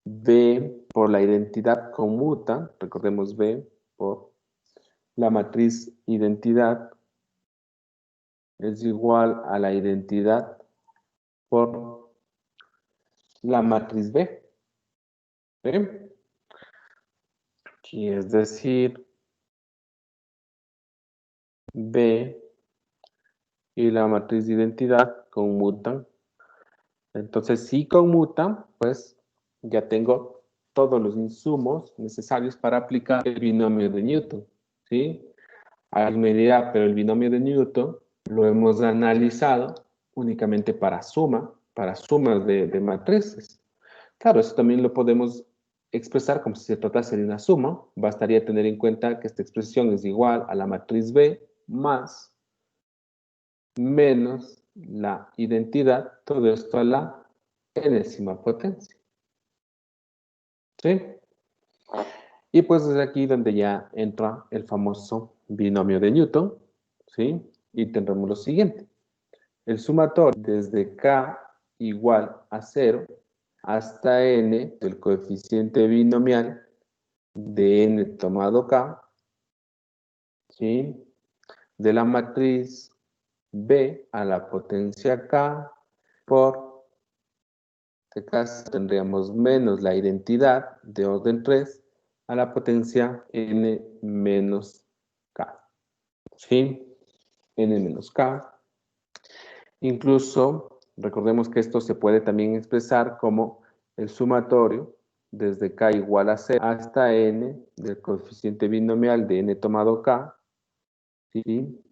B por la identidad conmuta, recordemos B por la matriz identidad es igual a la identidad por la matriz B. ¿Sí? Y es decir, B y la matriz de identidad conmutan. Entonces, si conmutan, pues ya tengo todos los insumos necesarios para aplicar el binomio de Newton. ¿Sí? Alguien me dirá, pero el binomio de Newton lo hemos analizado únicamente para sumas de matrices. Claro, eso también lo podemos expresar como si se tratase de una suma. Bastaría tener en cuenta que esta expresión es igual a la matriz B más menos la identidad, todo esto a la enésima potencia. ¿Sí? Y pues es aquí donde ya entra el famoso binomio de Newton, ¿sí? Y tendremos lo siguiente. El sumatorio desde k igual a 0 hasta n del coeficiente binomial de n tomado k, ¿sí? De la matriz B a la potencia k por, en este caso tendríamos menos la identidad de orden 3 a la potencia n menos k, ¿sí? N menos k. Incluso, recordemos que esto se puede también expresar como el sumatorio desde k igual a 0 hasta n del coeficiente binomial de n tomado k, ¿sí?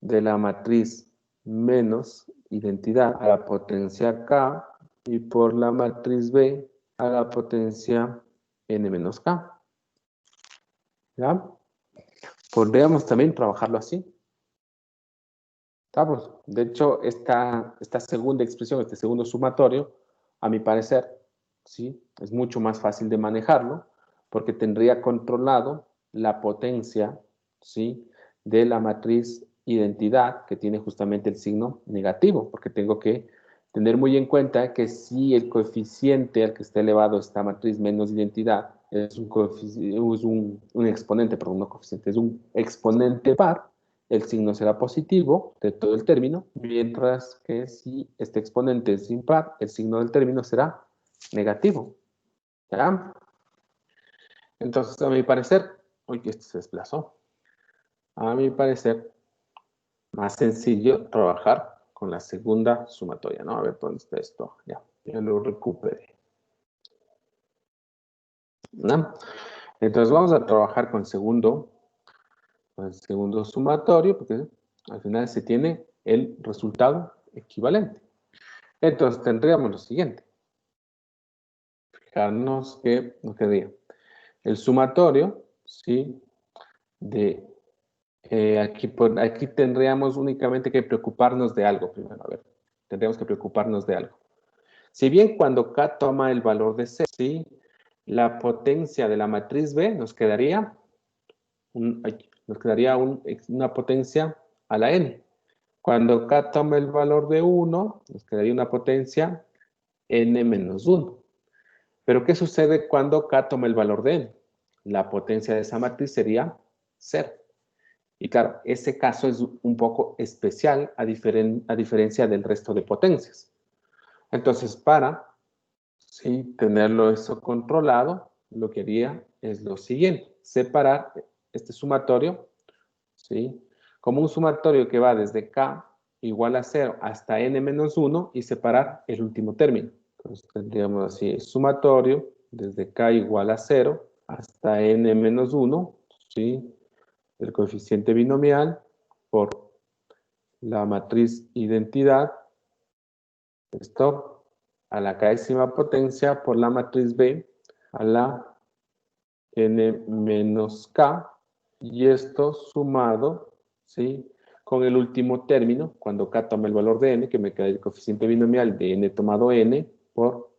De la matriz menos identidad a la potencia k y por la matriz B a la potencia n menos k. ¿Ya? Podríamos también trabajarlo así. ¿Estamos? De hecho, esta segunda expresión, este segundo sumatorio, a mi parecer, ¿sí? Es mucho más fácil de manejarlo, porque tendría controlado la potencia, ¿sí?, de la matriz identidad, que tiene justamente el signo negativo, porque tengo que tener muy en cuenta que si el coeficiente al que está elevado esta matriz menos identidad es un exponente, perdón, no coeficiente, es un exponente par, el signo será positivo de todo el término, mientras que si este exponente es impar, el signo del término será negativo. ¿Ya? Entonces, a mi parecer, uy, esto se desplazó. A mi parecer, más sencillo trabajar con la segunda sumatoria, ¿no? A ver, ¿dónde está esto? Ya lo recuperé. ¿No? Entonces, vamos a trabajar con el segundo sumatorio, porque al final se tiene el resultado equivalente. Entonces, tendríamos lo siguiente. Fijarnos que nos quedaría el sumatorio, ¿sí? Aquí tendríamos únicamente que preocuparnos de algo primero. A ver, tendríamos que preocuparnos de algo. Si bien cuando K toma el valor de C, ¿sí?, la potencia de la matriz B nos quedaría, una potencia a la N. Cuando K toma el valor de 1, nos quedaría una potencia N menos 1. Pero ¿qué sucede cuando K toma el valor de N? La potencia de esa matriz sería 0. Y claro, ese caso es un poco especial a diferencia del resto de potencias. Entonces, para tenerlo eso controlado, lo que haría es lo siguiente: separar este sumatorio, ¿sí?, como un sumatorio que va desde K igual a 0 hasta N menos 1 y separar el último término. Entonces tendríamos así: sumatorio desde K igual a 0 hasta N menos 1, ¿sí?, el coeficiente binomial por la matriz identidad, esto a la késima potencia por la matriz B a la n menos k, y esto sumado, ¿sí?, con el último término, cuando k toma el valor de n, que me queda el coeficiente binomial de n tomado n por,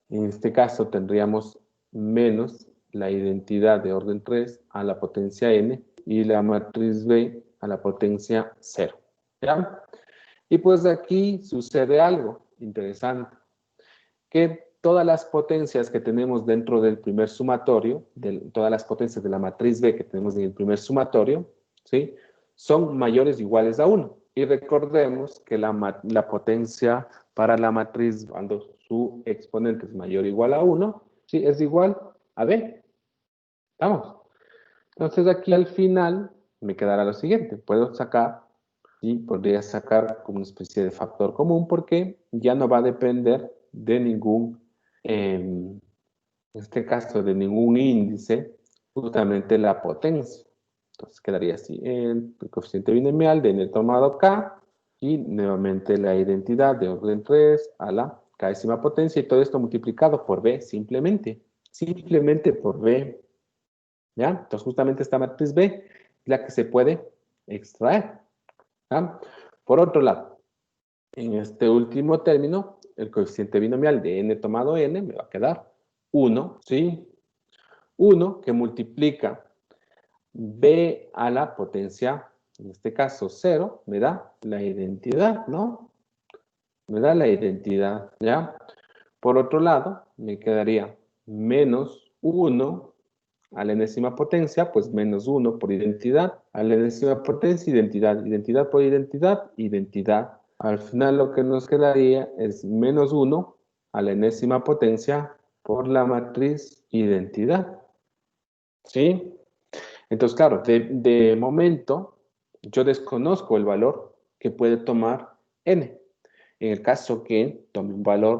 en este caso tendríamos menos la identidad de orden 3 a la potencia n y la matriz B a la potencia 0. ¿Ya? Y pues aquí sucede algo interesante, que todas las potencias que tenemos dentro del primer sumatorio, todas las potencias de la matriz B que tenemos en el primer sumatorio, ¿sí?, son mayores o iguales a 1. Y recordemos que la potencia para la matriz, cuando su exponente es mayor o igual a 1, ¿sí?, es igual a B. ¿Estamos? Entonces aquí al final me quedará lo siguiente: puedo sacar, y podría sacar como una especie de factor común, porque ya no va a depender de ningún, en este caso, de ningún índice, justamente la potencia. Entonces quedaría así: el coeficiente binomial de n tomado k, y nuevamente la identidad de orden 3 a la késima potencia, y todo esto multiplicado por b, simplemente por b. ¿Ya? Entonces justamente esta matriz B es la que se puede extraer. ¿Ya? Por otro lado, en este último término, el coeficiente binomial de n tomado n me va a quedar 1, ¿sí? 1 que multiplica b a la potencia, en este caso 0, me da la identidad, ¿no? Me da la identidad, ¿ya? Por otro lado, me quedaría menos 1 a la enésima potencia, pues menos 1 por identidad, a la enésima potencia, identidad, identidad por identidad, identidad. Al final lo que nos quedaría es menos 1 a la enésima potencia por la matriz identidad. ¿Sí? Entonces, claro, de momento yo desconozco el valor que puede tomar n. En el caso que tome un valor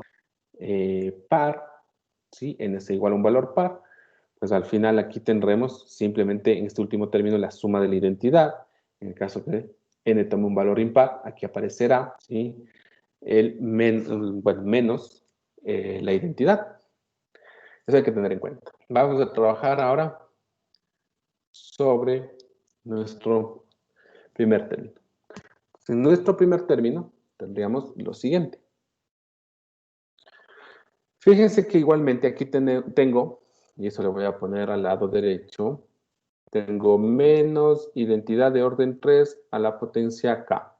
par, ¿sí?, n es igual a un valor par, pues al final aquí tendremos simplemente en este último término la suma de la identidad. En el caso que n tome un valor impar, aquí aparecerá, ¿sí?, menos la identidad. Eso hay que tener en cuenta. Vamos a trabajar ahora sobre nuestro primer término. En nuestro primer término tendríamos lo siguiente. Fíjense que igualmente aquí tengo y eso le voy a poner al lado derecho, tengo menos identidad de orden 3 a la potencia k.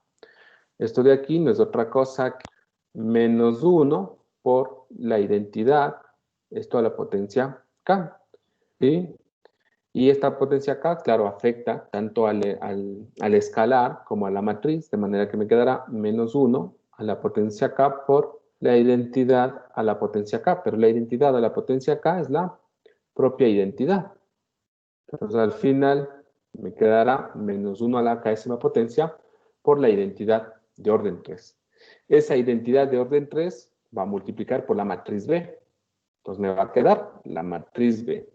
Esto de aquí no es otra cosa que menos 1 por la identidad, esto a la potencia k. ¿Sí? Y esta potencia k, claro, afecta tanto al escalar como a la matriz, de manera que me quedará menos 1 a la potencia k por la identidad a la potencia k, pero la identidad a la potencia k es la propia identidad. Entonces al final me quedará menos 1 a la késima potencia por la identidad de orden 3. Esa identidad de orden 3 va a multiplicar por la matriz B. Entonces me va a quedar la matriz B.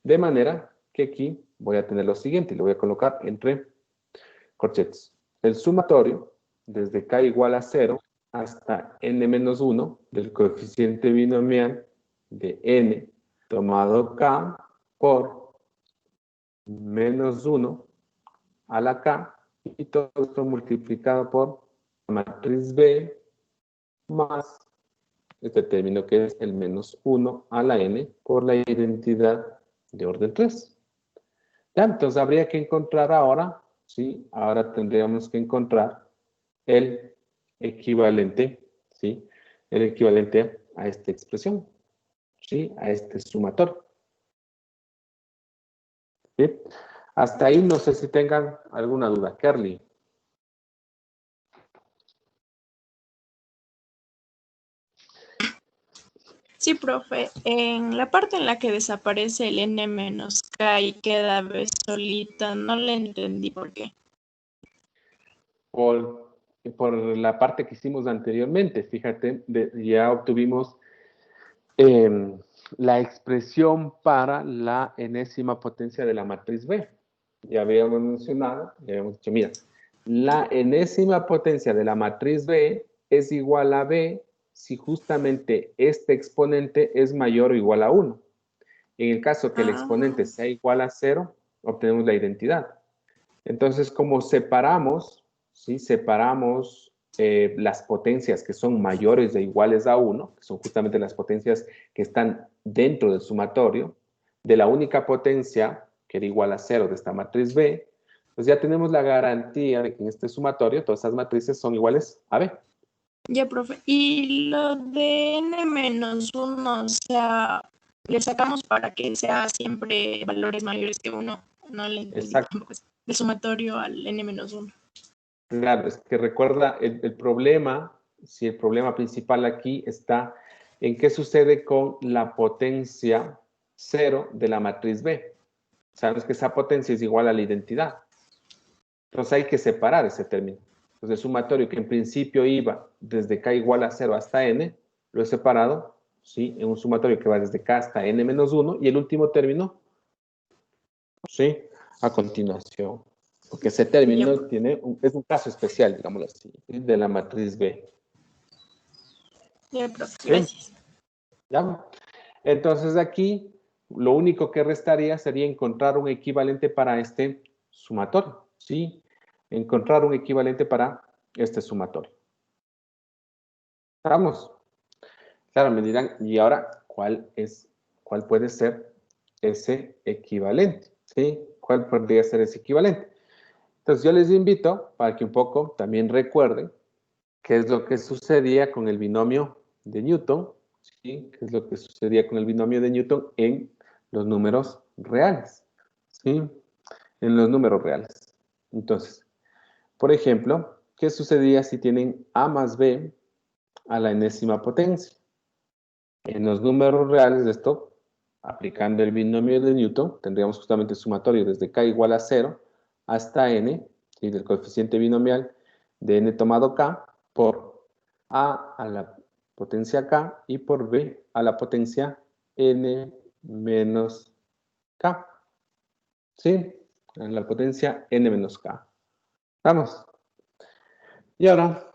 De manera que aquí voy a tener lo siguiente, lo voy a colocar entre corchetes. El sumatorio desde k igual a 0 hasta n-1 del coeficiente binomial de n tomado k por menos 1 a la k y todo esto multiplicado por la matriz B más este término que es el menos 1 a la n por la identidad de orden 3. Ya, entonces habría que encontrar ahora, ¿sí? Ahora tendríamos que encontrar el equivalente, ¿sí? El equivalente a esta expresión, ¿sí? A este sumatorio. ¿Sí? Hasta ahí no sé si tengan alguna duda. Kerly. Sí, profe. En la parte en la que desaparece el n menos k y queda b solita, no le entendí por qué. Por la parte que hicimos anteriormente, fíjate, ya obtuvimos la expresión para la enésima potencia de la matriz B. Ya habíamos mencionado, ya habíamos dicho, mira, la enésima potencia de la matriz B es igual a B si justamente este exponente es mayor o igual a 1. En el caso que el exponente sea igual a 0, obtenemos la identidad. Entonces, como separamos, ¿sí? Separamos las potencias que son mayores o iguales a 1, que son justamente las potencias que están dentro del sumatorio, de la única potencia que era igual a 0 de esta matriz B, pues ya tenemos la garantía de que en este sumatorio todas esas matrices son iguales a B. Ya, profe. Y lo de n menos 1, o sea, le sacamos para que sea siempre valores mayores que 1. No le entendí tampoco. El sumatorio al n menos 1. Claro, es que recuerda el problema, si el problema principal aquí está en qué sucede con la potencia 0 de la matriz B. Sabes que esa potencia es igual a la identidad. Entonces hay que separar ese término. Entonces el sumatorio que en principio iba desde k igual a 0 hasta n, lo he separado, ¿sí? En un sumatorio que va desde k hasta n menos 1 y el último término, ¿sí? A continuación. Porque ese término es un caso especial, digámoslo así, ¿sí? De la matriz B. Ya, profe, gracias. ¿Ya? Entonces aquí lo único que restaría sería encontrar un equivalente para este sumatorio, ¿sí? Encontrar un equivalente para este sumatorio. Vamos. Claro, me dirán, ¿y ahora cuál puede ser ese equivalente? ¿Sí? ¿Cuál podría ser ese equivalente? Entonces yo les invito para que un poco también recuerden qué es lo que sucedía con el binomio de Newton, ¿sí? ¿Qué es lo que sucedía con el binomio de Newton en los números reales? ¿Sí? En los números reales. Entonces, por ejemplo, ¿qué sucedía si tienen a más b a la enésima potencia? En los números reales de esto, aplicando el binomio de Newton, tendríamos justamente el sumatorio desde k igual a 0 hasta n, y del coeficiente binomial de n tomado k, por a la potencia k y por b a la potencia n menos k. ¿Sí? A la potencia n menos k. Vamos. Y ahora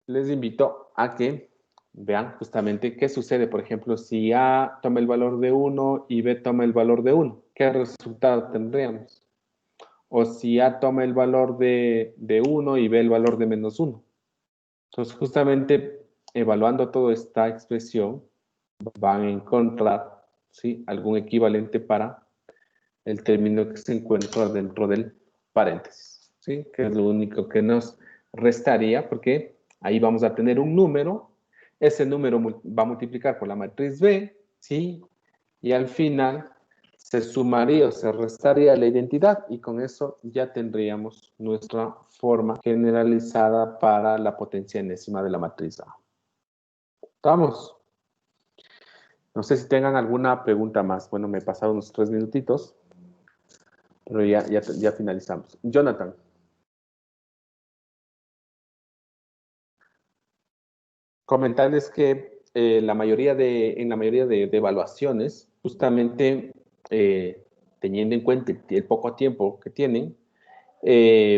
les invito a que vean justamente qué sucede, por ejemplo, si A toma el valor de 1 y B toma el valor de 1, ¿qué resultado tendríamos? O si A toma el valor de 1 y B el valor de menos 1. Entonces, justamente evaluando toda esta expresión, van a encontrar, ¿sí? Algún equivalente para el término que se encuentra dentro del paréntesis, ¿sí? Que es lo único que nos restaría, porque ahí vamos a tener un número, ese número va a multiplicar por la matriz B, ¿sí? Y al final se sumaría o se restaría la identidad y con eso ya tendríamos nuestra forma generalizada para la potencia enésima de la matriz A. ¿Estamos? No sé si tengan alguna pregunta más. Bueno, me he pasado unos 3 minutitos, pero ya finalizamos. Jonathan. Comentarles que en la mayoría de evaluaciones, justamente teniendo en cuenta el poco tiempo que tienen,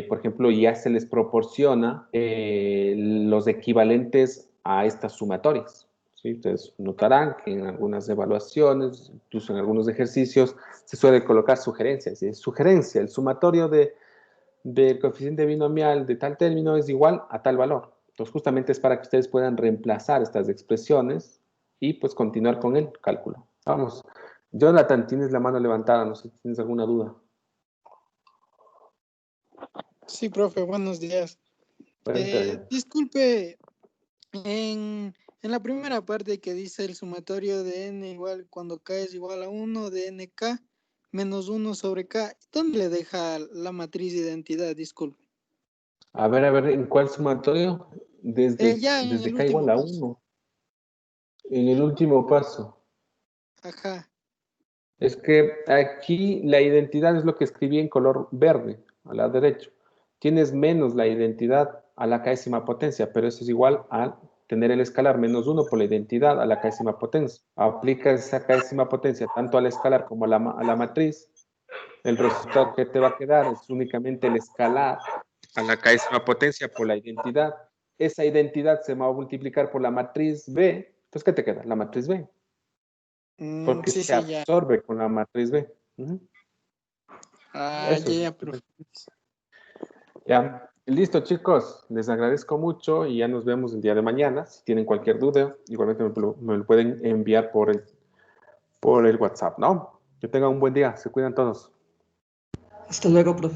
por ejemplo, ya se les proporciona los equivalentes a estas sumatorias, ¿sí? Ustedes notarán que en algunas evaluaciones, incluso en algunos ejercicios, se suele colocar sugerencias. ¿Sí? Sugerencia, el sumatorio del coeficiente binomial de tal término es igual a tal valor. Entonces, justamente es para que ustedes puedan reemplazar estas expresiones y pues continuar con el cálculo. Vamos. Jonathan, tienes la mano levantada, no sé si tienes alguna duda. Sí, profe, buenos días. Disculpe, en la primera parte que dice el sumatorio de n igual cuando k es igual a 1 de nk menos 1 sobre k, ¿dónde le deja la matriz de identidad? Disculpe. A ver, ¿en cuál sumatorio? Desde el k igual último a paso. 1. En el último paso. Ajá. Es que aquí la identidad es lo que escribí en color verde, a la derecha. Tienes menos la identidad a la késima potencia, pero eso es igual a tener el escalar menos 1 por la identidad a la késima potencia. Aplica esa késima potencia tanto al escalar como a la matriz. El resultado que te va a quedar es únicamente el escalar a la késima potencia por la identidad. Esa identidad se va a multiplicar por la matriz B. Entonces, ¿qué te queda? La matriz B. Porque Sí, se sí, ya. absorbe con la matriz B. Eso. Ya, profe. Ya. Listo, chicos. Les agradezco mucho y ya nos vemos el día de mañana. Si tienen cualquier duda, igualmente me lo pueden enviar por el WhatsApp, ¿no? Que tengan un buen día. Se cuidan todos. Hasta luego, profe.